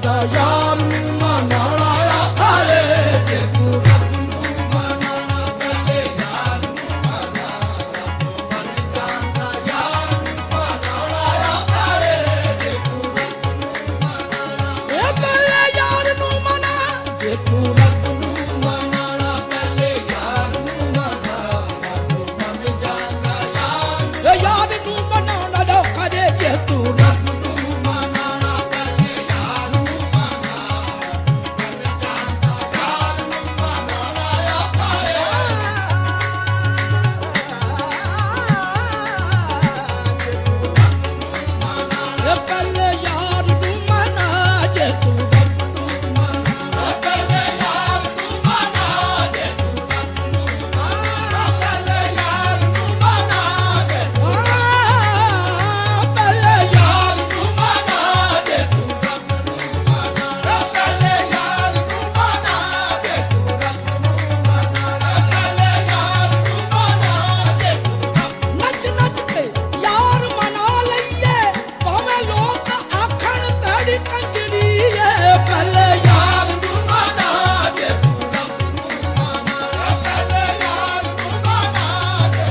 ਜਾਂਦਾ ਯਾਰ ਨੂੰ ਮਨਾਉਣਾ ਆਖਾਏ ਜੇ ਤੂੰ ਰੱਬ ਨੂੰ ਮਨਾਉਣਾ ਪਹਿਲੇ ਯਾਰ ਨੂੰ ਮਨਾ ਰੱਬ ਮੰਨ ਜਾਂਦਾ ਯਾਰ ਨੂੰ ਮਨਾਉਣਾ ਆਖਾਏ ਜੇ ਤੂੰ ਰੱਬ ਨੂੰ ਮਨਾਉਣਾ ਇਹ ਪਹਿਲੇ ਯਾਰ ਨੂੰ ਮਨਾ ਜੇ ਤੂੰ ਰੱਬ ਨੂੰ ਮਨਾਉਣਾ ਪਹਿਲੇ ਯਾਰ ਨੂੰ ਮਨਾ ਰੱਬ ਮੰਨ ਜਾਂਦਾ ਯਾਰ ਨੂੰ ਮਨਾਉਣਾ ਔਖਾ ਜੇ ਤੂੰ ਰੱਬ ਨੂੰ ਮਨਾਉਣਾ ਪਹਿਲੇ ਯਾਰ ਨੂੰ ਮਨਾ ਰੱਬ ਮੰਨ ਜਾਂਦਾ ਯਾਰ ਨੂੰ ਮਨਾਉਣਾ ਔਖਾ ਏ ਪਹਿਲੇ ਯਾਰ ਨੂੰ ਮਨਾ ਜੇ ਤੂੰ ਰੱਬ ਨੂੰ ਮਨਾ ਪਹਿਲੇ ਯਾਰ ਨੂੰ ਮਨਾ ਜੇ ਤੂੰ ਰੱਬ ਨੂੰ ਮਨਾ ਪਹਿਲੇ ਯਾਰ ਨੂੰ ਮਨਾ ਜੇ ਤੂੰ ਪਹਿਲੇ ਯਾਰ ਨੂੰ ਮਨਾ ਜੇ ਤੂੰ ਰੱਬ ਨੂੰ ਮਨਾ ਪਹਿਲੇ ਯਾਰ ਨੂੰ ਮਨਾ ਜੇ ਤੂੰ ਰੱਬ ਨੂੰ ਮਨਾ ਪਹਿਲੇ ਯਾਰ ਨੂੰ ਮਨਾ ਜੇ ਤੂੰ ਨੱਚ ਨੱਚ ਕੇ ਯਾਰ ਮਨਾ ਲਈਏ ਭਾਵੇਂ ਲੋਕ ਆਖਣ ਤੇਰੀ ਕੰਜਰੀ ਏ ਪਹਿਲੇ ਯਾਰ ਨੂੰ ਮਨਾ ਜੇ ਤੂੰ ਰੱਬ ਨੂੰ ਮਨਾ ਪਹਿਲੇ ਯਾਰ ਨੂੰ ਮਨਾ ਜੇ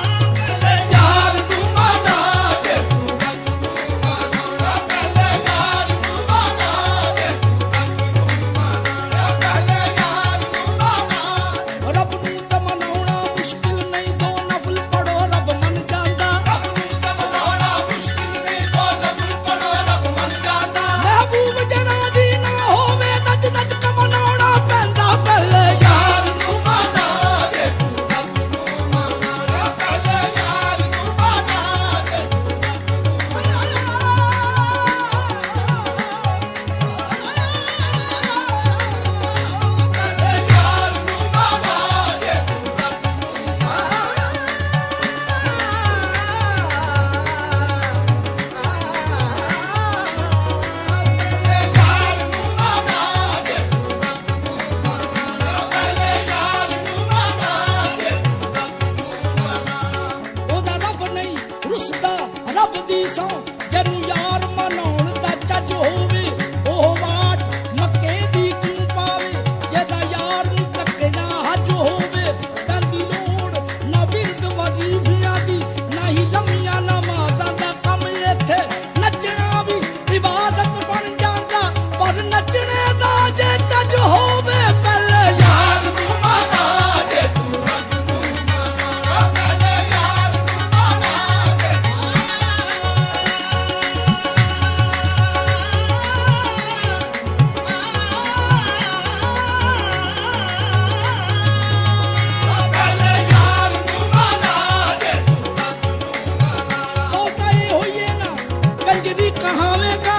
ਪਹਿਲੇ ਯਾਰ ਨੂੰ ਮਨਾ ਜੇ ਤੂੰ ਰੱਬ ਨੂੰ ਮਨਾਉਣਾ ਪਹਿਲੇ ਯਾਰ ਨੂੰ ਮਨਾ ਜੇ ਤੂੰ ਰੱਬ ਨੂੰ ਮਨਾਉਣਾ ਪਹਿਲੇ ਯਾਰ ਨੂੰ ਮਨਾ ਰੱਬ ਨੂੰ ਤਾਂ ਮਨਾਉਣਾ ਮੁਸ਼ਕਿਲ ਨਹੀਂ ਦੋ ਨਫਲ ਪੜੋ ਰੱਬ ਮੰਨ ਜਾਂਦਾ ਰੱਬ ਨੂੰ ਤਾਂ ਮਨਾਉਣਾ ਮੁਸ਼ਕਿਲ ਨਹੀਂ ਦੋ ਨਫਲ ਪੜੋ ਰੱਬ ਮੰਨ ਜਾਂਦਾ ਮਹਿਬੂਬ ਜਨਾ ਦੀ ਨਾ ਹੋਵੇ ਨੱਚ ਨੱਚ ਕੇ ਮਨਾਉਣਾ ਪੈਂਦਾ ਪਹਿਲੇ ਯਾਰ ਨੂੰ ਮਨਾ ਜੇ ਤੂੰ ਰੱਬ ਨੂੰ ਮਨਾਉਣਾ ਪਹਿਲੇ ਯਾਰ ਨੂੰ ਮਨਾ ਜੇ ਤੂੰ ਰੱਬ ਨੂੰ ਪਹਿਲੇ ਯਾਰ ਨੂੰ ਮਨਾ ਜੇ ਤੂੰ ਰੱਬ ਨੂੰ ਉਹਦਾ ਰੱਬ ਨਹੀਂ ਰੁੱਸਦਾ ਰੱਬ ਦੀ ਸੌਂ ਜਿਹਨੂੰ ਯਾਰ ਮਨਾਉਣ ਦਾ ਚੱਜ ਹੋਵੇ ਉਹ ਵਾਟ ਮੱਕੇ ਦੀ ਕਿਉਂ ਪਾਵੇ ਜਿਹਦਾ ਯਾਰ ਨੂੰ ਧੱਕੇ ਨਾ ਹੱਜ ਹੋਵੇ ਕਹਿੰਦੀ ਲੋੜ ਨਾ ਬਿਰਦ ਵਜ਼ੀਫਿਆਂ ਦੀ ਨਾ ਹੀ ਲੰਮੀਆਂ ਨਮਾਜ਼ਾਂ ਦਾ ਕੰਮ ਇੱਥੇ ਨੱਚਣਾ ਵੀ ਇਬਾਦਤ ਬਣ ਜਾਂਦਾ ਪਰ ਨੱਚਣੇ ਦਾ ਜੇ ਚੱਜ ਹੋਵੇ ਪਹਿਲੇ ਯਾਰ ਨੂੰ ਮਨਾ ਜੇ ਤੂੰ ਰੱਬ ਨੂੰ ਮਨਾਉਣਾ ਪਹਿਲੇ ਯਾਰ ਨੂੰ ਮਨਾ ਜੇ ਪਹਿਲੇ ਯਾਰ ਨੂੰ ਮਨਾ ਜੇ ਤੂੰ ਰੱਬ ਨੂੰ ਮਨਾਉਣਾ ਬਹੁਤਾ ਇਹ ਹੋਈਏ ਨਾ ਕੰਜਰੀ ਕਹਾਵੇਂਗਾ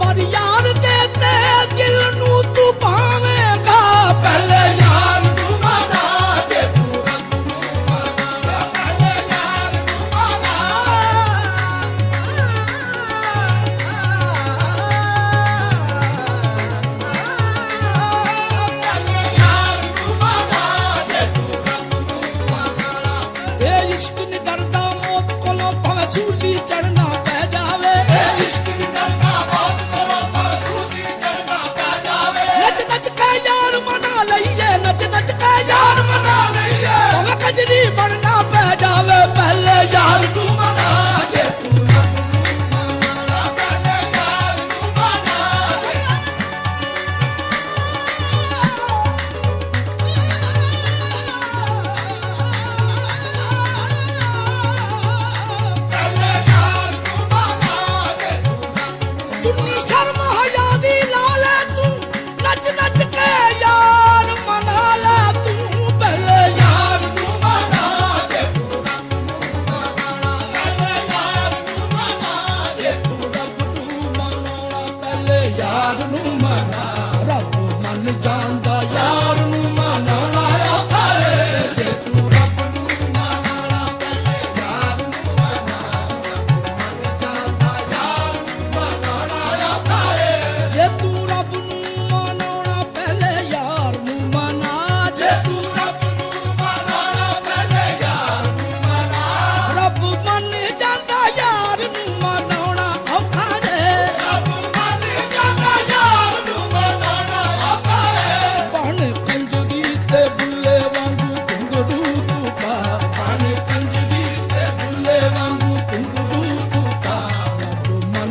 ਪਰ ਯਾਰ ਦੇ ਤੇ ਦਿਲ ਨੂੰ ਤੂੰ ਪਾਵੇਂਗਾ ਪਹਿਲੇ ਯਾਰ ਨੂੰ ਮਨਾ ਜੇ ਤੂੰ ਰੱਬ ਨੂੰ ਮਨਾਉਣਾ ਪਹਿਲੇ ਯਾਰ ਨੂੰ ਮਨਾ ਪਹਿਲੇ ਯਾਰ ਨੂੰ ਮਨਾ ਜੇ ਤੂੰ ਰੱਬ ਨੂੰ ਮਨਾਉਣਾ ਇਹ ਇਸ਼ਕ ਨਹੀਂ ਡਰਦਾ ਮੌਤ ਕੋਲੋਂ ਭਾਵੇਂ ਸੂਲੀ ਚੜਨਾ ਪੈ ਜਾਵੇ ਇਹ ਇਸ਼ਕ ਨਹੀਂ ਡਰਦਾ ਮੌਤ ਕੋਲੋਂ ਭਾਵੇਂ ਸੂਲੀ ਚੜਨਾ ਪੈ ਜਾਵੇ ਨੱਚ ਨੱਚ ਕੇ ਯਾਰ ਮਨਾ ਲਈਏ ਨੱਚ ਨੱਚ ਕੇ ਯਾਰ ਮਨਾ ਲਈਏ ਭਾਵੇਂ ਕੰਜਰੀ ਬਣਨਾ ਪੈ ਜਾਵੇ ਪਹਿਲੇ ਯਾਰ ਨੂੰ ਮਨਾ ਜੇ ਤੂੰ ਰੱਬ ਨੂੰ ਮਨਾਉਣਾ ਪਹਿਲੇ ਯਾਰ ਨੂੰ ਮਨਾ ਜੇ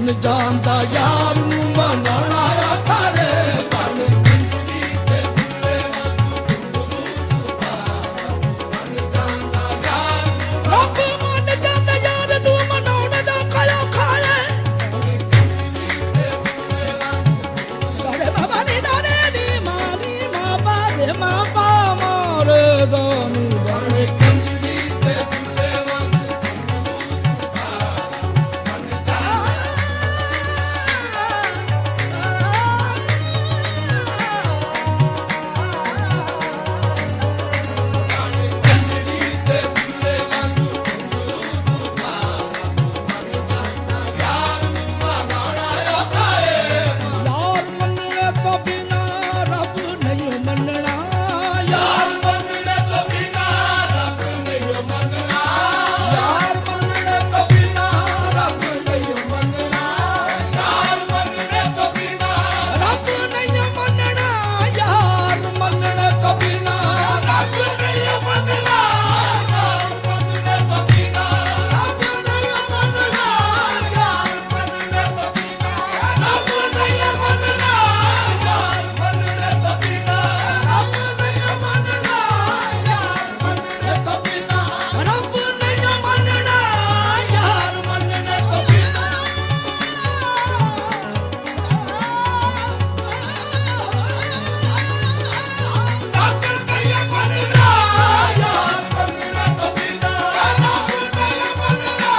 ਮਨ ਜਾਂਦਾ ਯਾਰ ਨੂੰ ਮਨਾਉਣਾ ਆਖਾਰੇ ਬਣ ਕੰਜਰੀ ਤੇ ਬੁੱਲੇ ਵਾਂਗੂ ਗੁਰੂ ਤੂੰ ਪਾਰ ਮਨ ਜਾਂਦਾ ਯਾਰ ਨੂੰ ਰੱਬ ਮੰਨ ਜਾਂਦਾ ਯਾਰ ਨੂੰ ਮਨਾਉਣ ਦਾ ਕਾਇਆ ਖਾਏ ਸਾਡੇ ਬਾਬਾ ਨੀ ਨਾਨੇ ਨੀ ਮਾਂ ਬਾਦੇ ਮਾਂ ਪਾ ਮਾਰੇ ਦਾਨੀ ਬਣ ਕੰਜਰੀ ਤੇ ਬੁੱਲੇ ਵਾਂਗੂ ਗੁਰੂ ਤੂੰ ਪਾਰ ਮਨ ਕੰਜਰੀ ਤੇ ਬੁੱਲੇ ਵਾਂਗੂ ਗੁਰੂ ਤੂੰ ਪਾਰ ਮਨ ਜਾਂਦਾ ਯਾਰ ਨੂੰ ਮਨਾਉਣਾ ਆਖਾਰੇ ਯਾਰ ਮੰਨਣੇ ਤੋਂ ਬਿਨਾ ਰੱਬ ਨਹੀਂ ਮੰਨਣਾ ਯਾਰ ਮੰਨਣੇ ਤੋਂ ਬਿਨਾ ਰੱਬ ਨਹੀਂ ਮੰਨਣਾ ਯਾਰ ਮੰਨਣੇ ਤੋਂ ਬਿਨਾ ਰੱਬ ਨਹੀਂ ਮੰਨਣਾ ਯਾਰ ਮੰਨਣੇ ਤੋਂ ਬਿਨਾ ਰੱਬ ਨਹੀਂ ਮੰਨਣਾ ਯਾਰ ਮੰਨਣੇ ਤੋਂ ਬਿਨਾ ਰੱਬ ਨਹੀਂ ਮੰਨਣਾ ਯਾਰ ਮੰਨਣੇ ਤੋਂ ਬਿਨਾ ਰੱਬ ਨਹੀਂ ਮੰਨਣਾ ਯਾਰ ਮੰਨਣੇ ਤੋਂ ਬਿਨਾ ਰੱਬ ਨਹੀਂ ਮੰਨਣਾ ਯਾਰ ਮੰਨਣੇ ਤੋਂ ਬਿਨਾ ਰੱਬ ਨਹੀਂ ਮੰਨਣਾ ਯਾਰ ਮੰਨਣੇ ਤੋਂ ਬਿਨਾ ਰੱਬ ਨਹੀਂ ਮੰਨਣਾ ਯਾਰ ਮੰਨਣੇ ਤੋਂ ਬਿਨਾ ਰੱਬ ਨਹੀਂ ਮੰਨਣਾ ਯਾਰ ਮੰਨਣੇ ਤੋਂ ਬਿਨਾ ਰੱਬ ਨਹੀਂ ਮੰਨਣਾ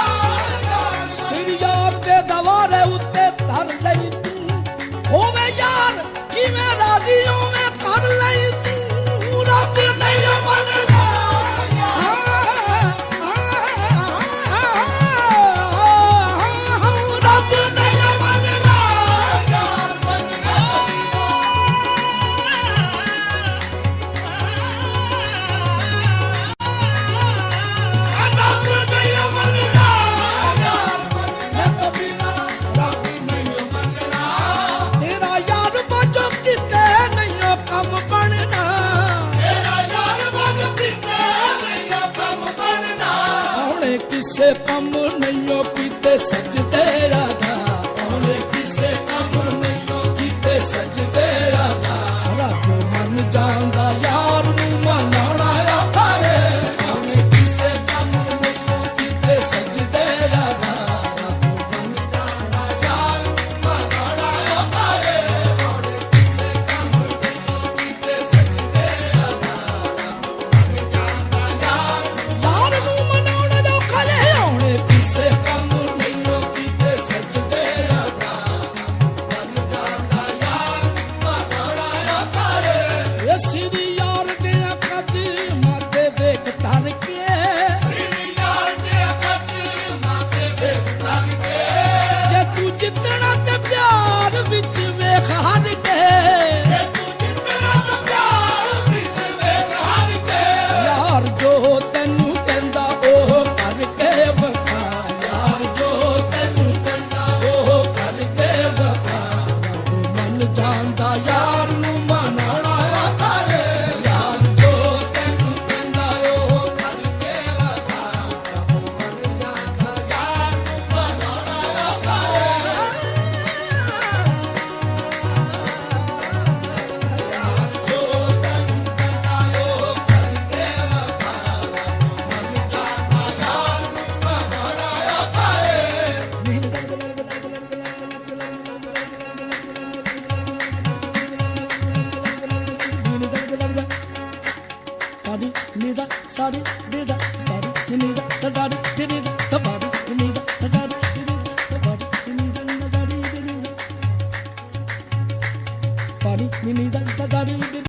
ਯਾਰ ਸਿਰ ਯਾਰ ਦੇ ਦਵਾਰੇ ਉੱਤੇ ਧਰ ਲਈ ਤੂੰ ਹੋਵੇ ਯਾਰ ਜਿਵੇਂ ਰਾਜ਼ੀ ਹੋਵੇਂ ਕਰ ਲਈ ਤੂੰ ਰੱਬ ਨਹੀਂ ਮੰਨਣਾ ਰੱਬ ਨਹੀਂ ਮੰਨਣਾ ਯਾਰ ਮੰਨਣੇ ਤੋਂ ਬਿਨਾ ਰੱਬ ਨਹੀਂ ਮੰਨਣਾ ਯਾਰ ਮੰਨਣੇ ਤੋਂ ਬਿਨਾ ਰੱਬ ਨਹੀਂ ਮੰਨਣਾ ਤੇਰਾ ਯਾਰ ਬਾਝੋਂ ਕਿਤੇ ਨਹੀਂ ਕੰਮ ਬਣਨਾ ਤੇਰਾ ਯਾਰ ਬਦ ਪੀਤੇ ਨਹੀਂ ਕੰਮ ਬਣਨਾ ਉਹਨੇ ਕਿਸੇ ਕੰਮ ਨਹੀਂ ਪੀਤੇ ਸਜਦੇ ਰਾਧਾ ਉਹਨੇ ਕਿਸੇ ਕੰਮ ਨਹੀਂ ਕੀਤੇ ਸਜਦੇ ਰਾਧਾ ਰੱਬ ਮੰਨ ਜਾਂਦਾ ਯਾਰ ਨੂੰ ਮਨਾਉਣਾ ਆਖਾਰੇ ਉਹਨੇ ਕਿਸੇ ਕੰਮ ਨਹੀਂ ਕੀਤੇ ਸਜਦੇ ਰਾਧਾ ਰੱਬ ਮੰਨ ਜਾਂਦਾ ਯਾਰ ਮਨਾਉਣਾ ਆਖਾਰੇ ਉਹਨੇ ਕਿਸੇ ਕੰਮ ਨਹੀਂ ਕੀਤੇ ਸਜਦੇ ਰਾਧਾ ਰੱਬ ਮੰਨ ਜਾਂਦਾ ਯਾਰ ਯਾਰ ਨੂੰ ਮਨਾਉਣ ਦਾ ਖਲੇ ਉਹਨੇ ਕਿਸੇ ਕੰਮ ਨਹੀਂ ਕੀਤੇ ਸਜਦੇ ਰਾਧਾ ਰੱਬ ਮੰਨ ਜਾਂਦਾ ਯਾਰ ਮਨਾਉਣਾ ਆਖਾਰੇ ਸਿਰੀ ਯਾਰ ਦੇ ਕਦਮਾਂ ਤੇ ਦੇਖ ਧਰ ਕੇ ਸਿਰੀ ਯਾਰ ਦੇ ਕਦਮਾਂ ਤੇ ਵੇਖ ਤਨ ਕੇ ਜੇ ਤੂੰ ਜਿੱਤਣਾ ਤੇ ਪਿਆਰ ਵਿੱਚ ਵੇਖ ਹਰ ਕੇ ਜੇ ਤੂੰ ਜਿੱਤਣਾ ਤਾਂ ਪਿਆਰ ਵਿੱਚ ਵੇਖ ਹਰ ਕੇ ਯਾਰ ਜੋ ਤੈਨੂੰ ਕਹਿੰਦਾ ਉਹ ਕਰਕੇ ਵਖਾ ਯਾਰ ਜੋ ਤੈਨੂੰ ਕਹਿੰਦਾ ਉਹ ਕਰਕੇ ਵਖਾ ਰੱਬ ਮੰਨ ਜਾਂਦਾ ਯਾਰ ਨੂੰ ਮਨਾਉਣਾ ਆਖਾਰੇ ਯਾਰ ਜੋ ਤੈਨੂੰ ਕਹਿੰਦਾ ਉਹ ਕਰਕੇ ਵਖਾ ਰੱਬ ਮੰਨ ਜਾਂਦਾ ਯਾਰ ਨੂੰ ਮਨਾਉਣਾ ਆਖਾਰੇ ਯਾਰ ਜੋ ਤੈਨੂੰ ਕਹਿੰਦਾ ਉਹ ਕਰਕੇ ਵਖਾ ਰੱਬ ਮੰਨ ਜਾਂਦਾ ਯਾਰ ਨੂੰ ਮਨਾਉਣਾ ਆਖਾਰੇ Body, nida, sari, bida, body, nida, da body, nida, da body.